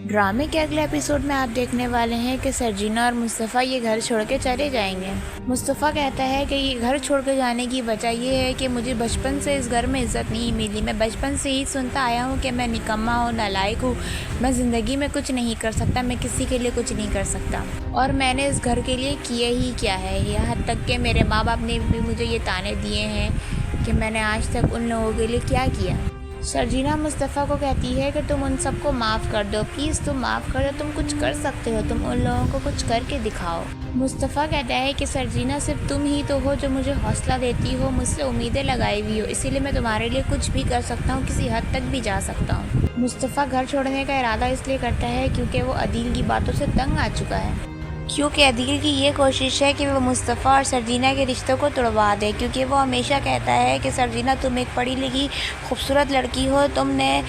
ड्रामे के अगले एपिसोड में आप देखने वाले हैं कि सर्जीना और मुस्तफ़ा ये घर छोड़ के चले जाएंगे। मुस्तफ़ा कहता है कि ये घर छोड़ के जाने की वजह ये है कि मुझे बचपन से इस घर में इज़्ज़त नहीं मिली। मैं बचपन से ही सुनता आया हूँ कि मैं निकम्मा हूँ, नालायक हूँ, मैं ज़िंदगी में कुछ नहीं कर सकता, मैं किसी के लिए कुछ नहीं कर सकता और मैंने इस घर के लिए किए ही क्या है। यहाँ तक कि मेरे माँ बाप ने भी मुझे ये ताने दिए हैं कि मैंने आज तक उन लोगों के लिए क्या किया। सर्जीना मुस्तफ़ा को कहती है कि तुम उन सबको माफ़ कर दो, प्लीज़ तुम माफ़ कर दो, तुम कुछ कर सकते हो, तुम उन लोगों को कुछ करके दिखाओ। मुस्तफ़ा कहता है कि सर्जीना सिर्फ तुम ही तो हो जो मुझे हौसला देती हो, मुझसे उम्मीदें लगाई हुई हो, इसीलिए मैं तुम्हारे लिए कुछ भी कर सकता हूँ, किसी हद तक भी जा सकता हूँ। मुस्तफ़ा घर छोड़ने का इरादा इसलिए करता है क्योंकि वो अदील की बातों से तंग आ चुका है, क्योंकि अदील की ये कोशिश है कि वो मुस्तफ़ा और सर्जीना के रिश्तों को तोड़वा दे, क्योंकि वो हमेशा कहता है कि सर्जीना तुम एक पढ़ी लिखी खूबसूरत लड़की हो, तुमने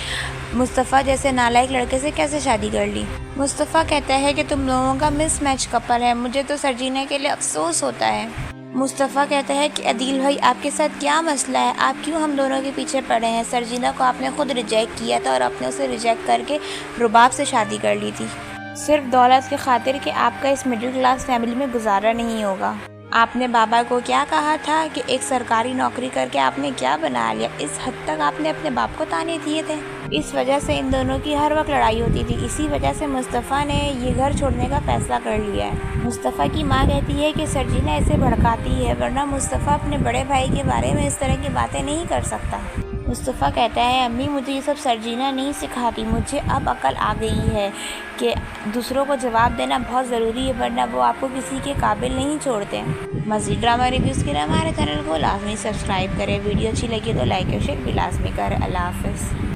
मुस्तफ़ा जैसे नालायक लड़के से कैसे शादी कर ली। मुस्तफ़ा कहता है कि तुम लोगों का मिसमैच कपल है, मुझे तो सर्जीना के लिए अफसोस होता है। मुस्तफ़ा कहता है कि अदील भाई आपके साथ क्या मसला है, आप क्यों हम दोनों के पीछे पड़े हैं। सर्जीना को आपने खुद रिजेक्ट किया था और आपने उसे रिजेक्ट करके रुबाब से शादी कर ली थी, सिर्फ दौलत की खातिर कि आपका इस मिडिल क्लास फैमिली में गुजारा नहीं होगा। आपने बाबा को क्या कहा था कि एक सरकारी नौकरी करके आपने क्या बना लिया, इस हद तक आपने अपने बाप को ताने दिए थे। इस वजह से इन दोनों की हर वक्त लड़ाई होती थी, इसी वजह से मुस्तफ़ा ने ये घर छोड़ने का फैसला कर लिया है। मुस्तफ़ा की माँ कहती है कि सर्जीना इसे भड़काती है, वरना मुस्तफ़ा अपने बड़े भाई के बारे में इस तरह की बातें नहीं कर सकता। मुस्तफ़ा कहता है अम्मी मुझे ये सब सर्जीना नहीं सिखाती, मुझे अब अकल आ गई है कि दूसरों को जवाब देना बहुत ज़रूरी है, वरना वो आपको किसी के काबिल नहीं छोड़ते। मज़ीद ड्रामा रिव्यूज़ के लिए हमारे चैनल को लाजमी सब्सक्राइब करें, वीडियो अच्छी लगी तो लाइक और शेयर भी लाजमी करें। अल्लाह हाफ़िज़।